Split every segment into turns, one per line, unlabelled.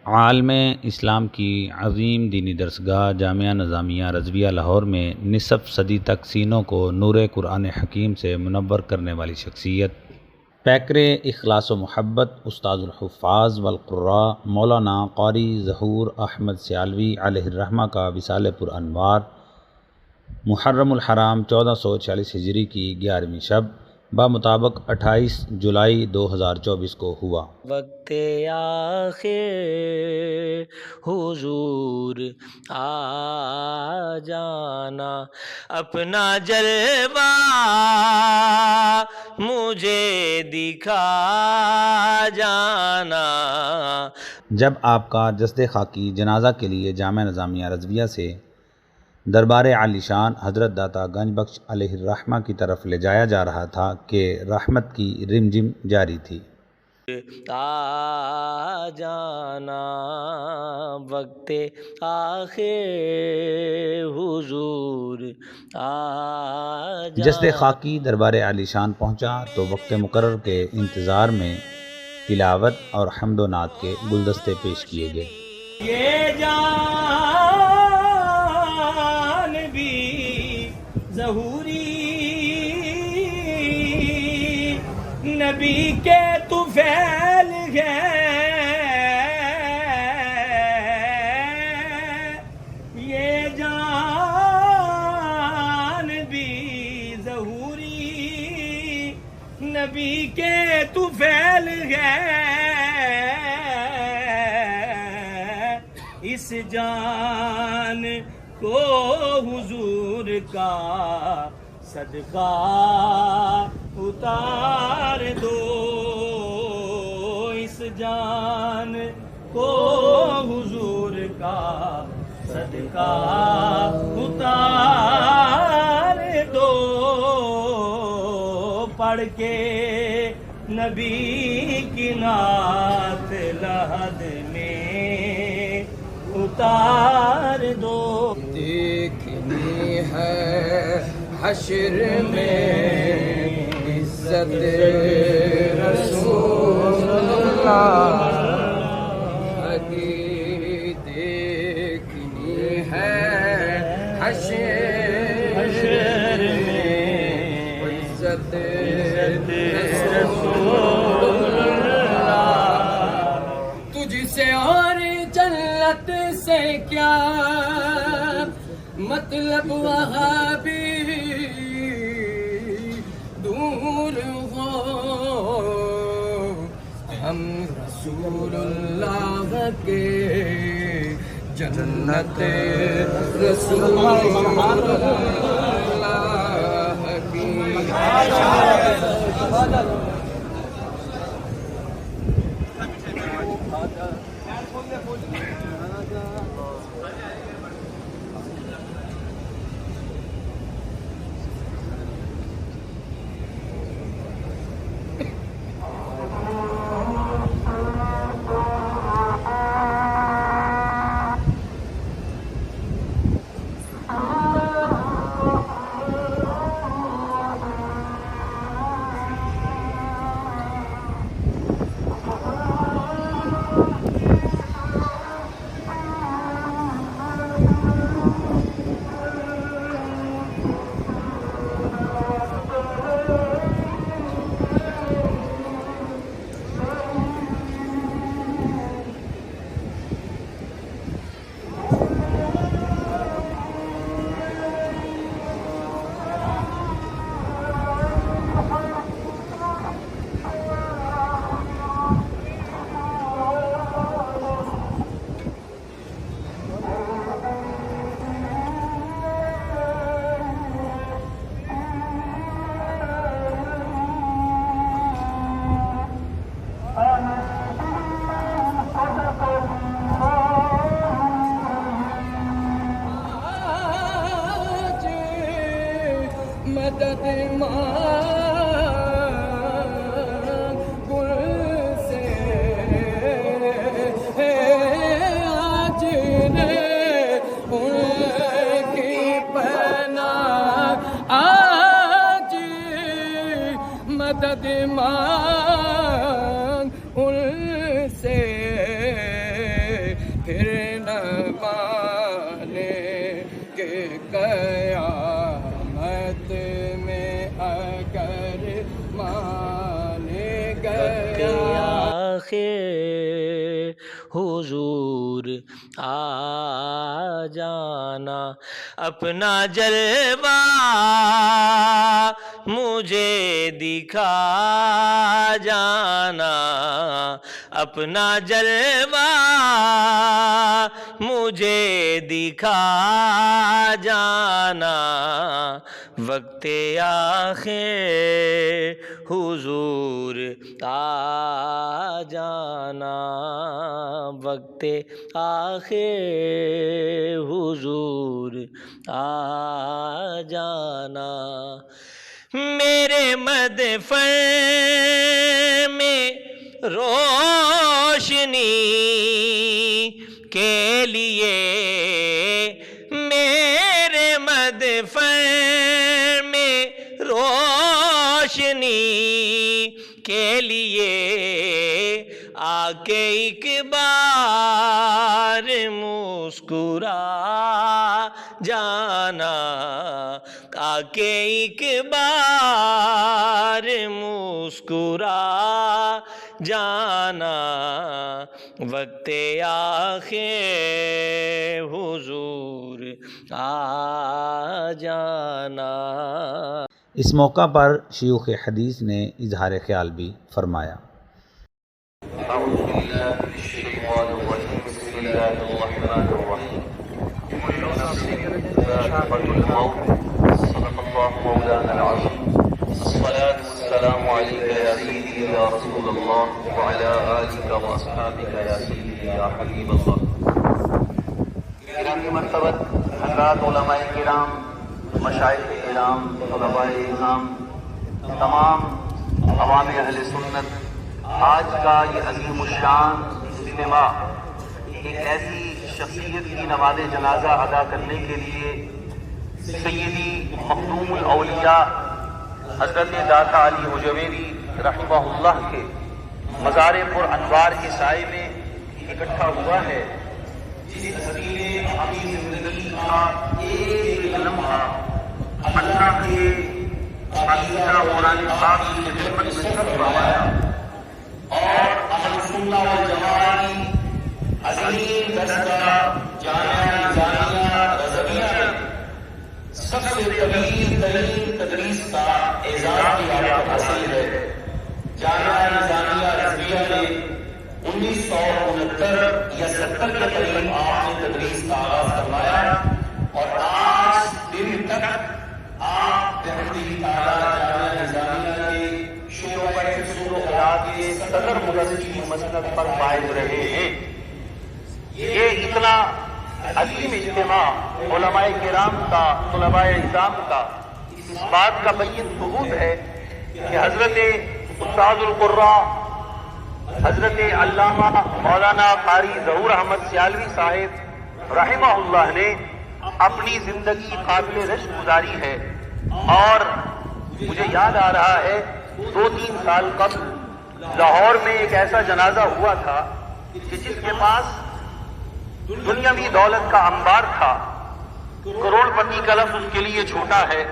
عالم اسلام کی عظیم دینی درسگاہ جامعہ نظامیہ رضویہ لاہور میں نصف صدی تک سینوں کو نور قرآن حکیم سے منور کرنے والی شخصیت، پیکر اخلاص و محبت، استاذ الحفاظ والقراء مولانا قاری ظہور احمد سیالوی علیہ الرحمہ کا وصال پر انوار محرم الحرام 1446 ہجری کی 11ویں شب بمطابق 28 جولائی 2024 کو ہوا۔
وقت آخر حضور آ جانا، اپنا جلوہ مجھے دکھا جانا۔
جب آپ کا جسد خاکی جنازہ کے لیے جامعہ نظامیہ رضویہ سے دربار عالی شان حضرت داتا گنج بخش علیہ الرحمہ کی طرف لے جایا جا رہا تھا کہ رحمت کی رمجم جاری تھی۔
آ جانا وقت آخر حضور آ جانا۔
جسد خاکی دربار عالی شان پہنچا تو وقت مقرر کے انتظار میں تلاوت اور حمد و نعت کے گلدستے پیش کیے گئے۔
یہ جان بھی ظہوری نبی کے طفیل ہے، یہ جان بھی ظہوری نبی کے طفیل ہے، اس جان کو حضور کا صدقہ اتار دو، اس جان کو حضور کا صدقہ اتار دو، پڑھ کے نبی کی نعت لحد میں اتار دو۔
دیکھنی ہے حشر میں عزت رسول اللہ کی، دیکھنی ہے حشر میں عزت رسول اللہ، تجھ سے اور جنت سے کیا مطلب وہاں بھی دور ہو، ہم رسول اللہ کے جنت رسول اللہ کی۔ مدد مانگ گل سے آج نے ان کی پناہ، آج مدد مانگ ان سے پھر نہ مانے کہ قیامت میں اگر مان گیا
آخر حضور آ جانا، اپنا جلوہ مجھے دکھا جانا، اپنا جلوہ مجھے دکھا جانا، وقت آخر حضور آ جانا، وقت آخر حضور آ جانا، میرے مدفن میں روشنی کے لیے، میرے مدفن میں روشنی کے لیے آ کے ایک بار مسکرا جانا، آ کے ایک بار مسکرا جانا، وقت آخر حضور آ جانا۔
اس موقع پر شیوخ حدیث نے اظہار خیال بھی فرمایا۔
أعوذ بالله من الشيطان الرجيم بسم الله الرحمن الرحيم كل نفس ذائقة الموت صدق الله مولانا العظيم الصلاة والسلام عليك يا سيدي يا رسول الله وعلى آلك وأصحابك يا سيدي يا حبيب الله۔ گرامی مرتبت حضرات علماء کرام، مشائخ کرام، طلباء اعظام، تمام عوام اہل سنت، آج کا یہ عظیم الشان اجتماع ایک ایسی شخصیت کی نماز جنازہ ادا کرنے کے لیے سیدی مخدوم الاولیاء حضرت داتا علی حجویری رحمہ اللہ کے مزار پر انوار کے سائے میں اکٹھا ہوا ہے، جس حسین اپنی زندگی کا ایک لمحہ اللہ کے عقیدہ قرآن پاک کی خدمت میں صرف فرمایا اور اہل سنہ والجماعہ کی عظیم درسگاہ جامعہ نظامیہ رضویہ میں سب سے طویل ترین تدریس کا اعزاز حاصل ہے۔ جامعہ نظامیہ رضویہ میں 1969 یا 70 کے قریب آپ نے تدریس کا آغاز فرمایا اور آج دن تک آپ بہتری تعالیٰ جامعہ نظامیہ کے شعبۂ فصول و قرآن کے صدر مدرسی مسند پر فائز رہے ہیں۔ یہ اتنا عظیم اجتماع علماء کرام کا، طلباء اعظام کا اس بات کا بین ثبوت ہے کہ حضرت استاد القراء حضرت علامہ مولانا قاری ظہور احمد سیالوی صاحب رحمہ اللہ نے اپنی زندگی قابل رشک گزاری ہے، اور مجھے یاد آ رہا ہے 2-3 سال قبل لاہور میں ایک ایسا جنازہ ہوا تھا کہ جس کے پاس دنیاوی دولت کا انبار تھا، کروڑ پتی کا لفظ اس کے لیے چھوٹا ہے،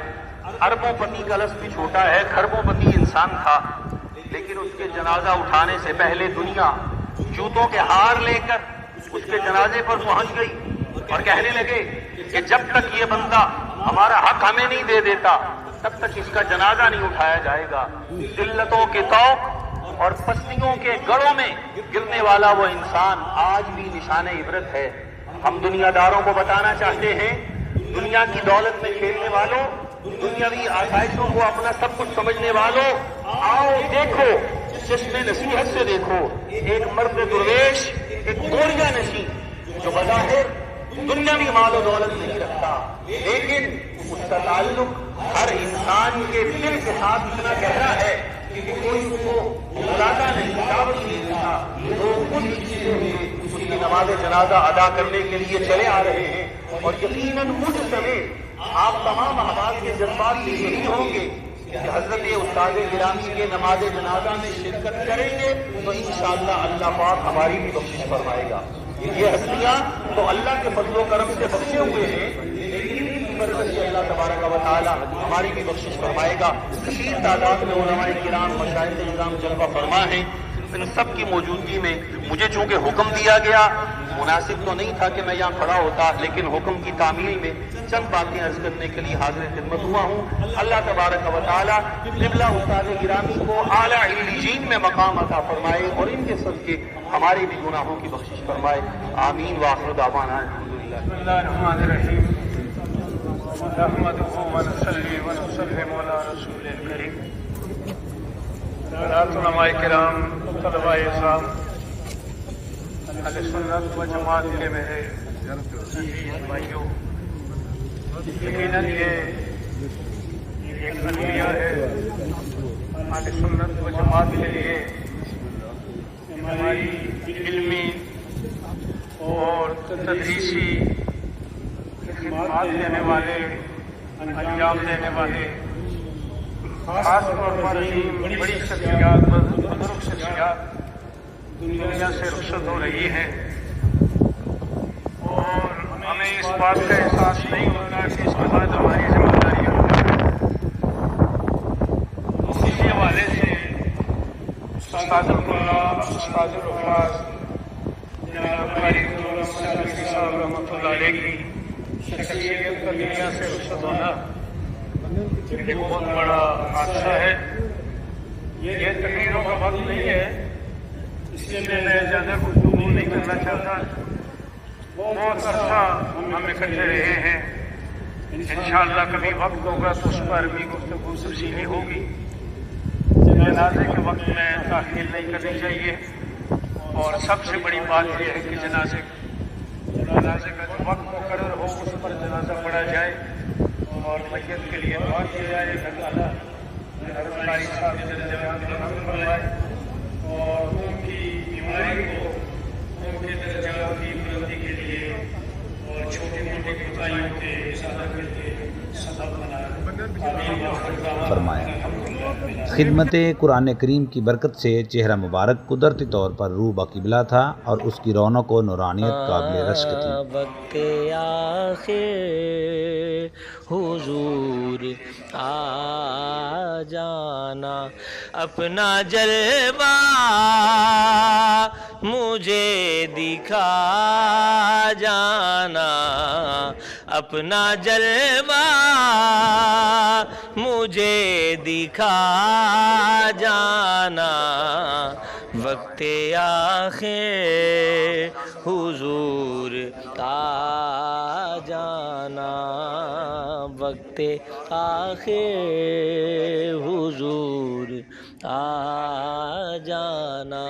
اربوں پتی کا لفظ بھی چھوٹا ہے، خربوں پتی انسان تھا، لیکن اس کے جنازہ اٹھانے سے پہلے دنیا جوتوں کے ہار لے کر اس کے جنازے پر پہنچ گئی اور کہنے لگے کہ جب تک یہ بندہ ہمارا حق ہمیں نہیں دے دیتا تب تک اس کا جنازہ نہیں اٹھایا جائے گا۔ ذلتوں کے طوق اور پستیوں کے گڑھوں میں گرنے والا وہ انسان آج بھی نشان عبرت ہے۔ ہم دنیا داروں کو بتانا چاہتے ہیں، دنیا کی دولت میں کھیلنے والوں، دنیاوی آسائشوں کو اپنا سب کچھ سمجھنے والوں، آؤ دیکھو، چشم نصیحت سے دیکھو، ایک مرد درویش، ایک گوریہ نشین جو بظاہر دنیاوی مال و دولت نہیں رکھتا، لیکن اس کا تعلق ہر انسان کے دل کے ساتھ اتنا گہرا ہے کہ کوئی اس کو بلاتا نہیں، دعوت نہیں دیتا، لوگ خود کسی ہوئے اس کی نماز جنازہ ادا کرنے کے لیے چلے آ رہے ہیں، اور یقیناً مجھ سمیت آپ تمام احباب کے جذبات سے یہی ہوں گے کہ حضرت استاد گرامی کے نماز جنازہ میں شرکت کریں گے تو انشاءاللہ اللہ پاک ہماری بھی بخشش فرمائے گا۔ یہ ہستیاں تو اللہ کے فضل و کرم سے بخشے ہوئے ہیں، لیکن ان کی برکت سے اللہ تبارک و تعالیٰ ہماری بھی بخشش فرمائے گا۔ کثیر تعداد میں علماء کرام، مشائخ اعظام جلوہ فرما ہیں۔ ان سب کی موجودگی میں مجھے چونکہ حکم دیا گیا، مناسب تو نہیں تھا کہ میں یہاں کھڑا ہوتا، لیکن حکم کی تعمیل میں چند باتیں عرض کرنے کے لیے حاضر خدمت ہوا ہوں۔ اللہ تبارک و تعالیٰ قبلہ استاد گرامی کو اعلیٰ علیین میں مقام عطا فرمائے اور ان کے صدقے ہمارے بھی گناہوں کی بخشش فرمائے، آمین۔ وآخر دعوانا الحمدللہ۔
بسم اللہ الرحمن الرحیم، نحمدہ ونصلی ونسلم علی رسول الکریم۔ حضرات علماء کرام، طلباء اعزام، اہل سنت و جماعت کے میرے عزیز بھائیوں، یقیناً یہ ایک عطیہ ہے اہل سنت و جماعت کے لیے ہماری علمی اور تدریسی خدمات دینے والے، انجام دینے والے، خاص طور پر بڑی شخصیات، بزرگ شخصیات دنیا سے رخصت ہو رہی ہیں، اور ہمیں اس بات کا احساس نہیں ہوتا کہ اس کے بعد ہماری ذمہ داریاں اسی حوالے سے استاد اللہ، استاد الوفاظ جناب قاری صاحب رحمۃ اللہ علیہ کی شخصیت کا دنیا سے رخصت ہونا ایک بہت بڑا حادثہ ہے۔ یہ تقریروں کا وقت نہیں ہے، اس لیے میں زیادہ گفتگو نہیں کرنا چاہتا۔ بہت عرصہ ہم اکٹھے رہے ہیں، انشاءاللہ کبھی وقت ہوگا تو اس پر بھی گفتگو تفصیلی ہوگی۔ جنازے کے وقت میں تاخیر نہیں کرنی چاہیے، اور سب سے بڑی بات یہ ہے کہ جنازے کا جو وقت مقرر ہو اس پر جنازہ پڑھا جائے اور میت کے لیے دعا کیا جائے، اللہ تعالیٰ قاری صاحب فرمائے اور ان کی بیماری کو، ان کے درجات کی بلندی کے لیے اور چھوٹی موٹی کوتاہیوں کے اشارہ کر کے سبب بنائے۔
فرمایا خدمت قرآن کریم کی برکت سے چہرہ مبارک قدرتی طور پر روبہ قبلہ تھا اور اس کی رونق و نورانیت قابل رشک تھی۔
وقت آخر حضور آ جانا، اپنا جلوہ مجھے دکھا جانا، اپنا جلوہ مجھے دکھا جانا، وقت آخر حضور آ جانا، وقت آخر حضور آ جانا،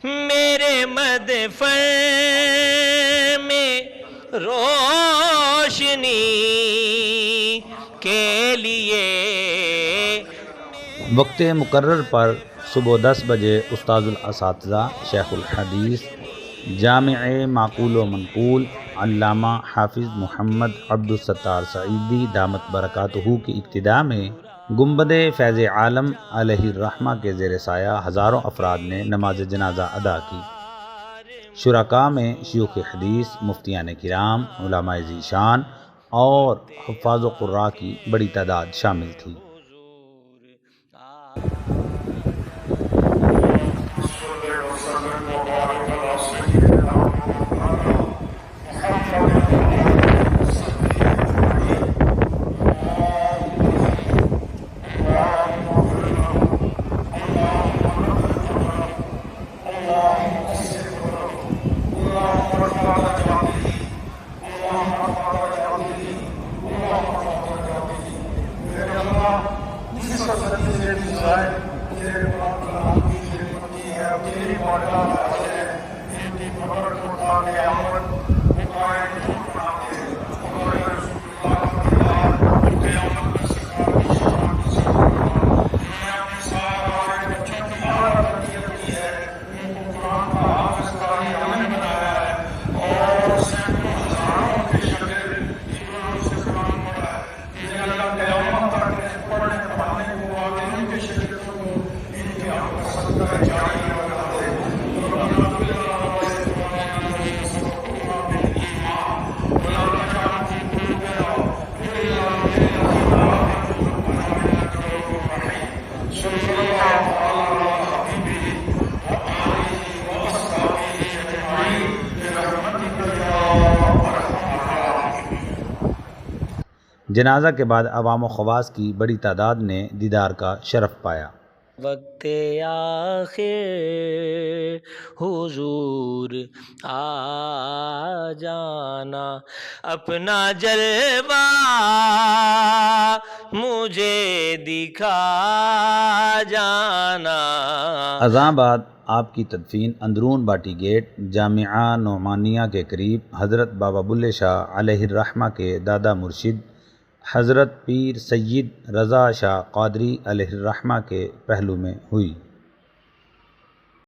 میرے مدفن میں روشنی کے لیے۔
وقت مقرر پر صبح 10 بجے استاذ الاساتذہ شیخ الحدیث جامع معقول و منقول علامہ حافظ محمد عبدالستار سعیدی دامت برکاتہ کی ابتدا میں گنبد فیض عالم علیہ الرحمہ کے زیر سایہ ہزاروں افراد نے نماز جنازہ ادا کی۔ شرکاء میں شیوخ حدیث، مفتیان کرام، علماء ذی شان اور حفاظ و قراء کی بڑی تعداد شامل تھی۔ جنازہ کے بعد عوام و خواص کی بڑی تعداد نے دیدار کا شرف پایا۔
وقت آخر حضور آ جانا، اپنا جلوہ مجھے دکھا جانا۔
اذاں بعد آپ کی تدفین اندرون باٹی گیٹ جامعہ نعمانیہ کے قریب حضرت بابا بلے شاہ علیہ الرحمہ کے دادا مرشد حضرت پیر سید رضا شاہ قادری علیہ الرحمہ کے پہلو میں ہوئی۔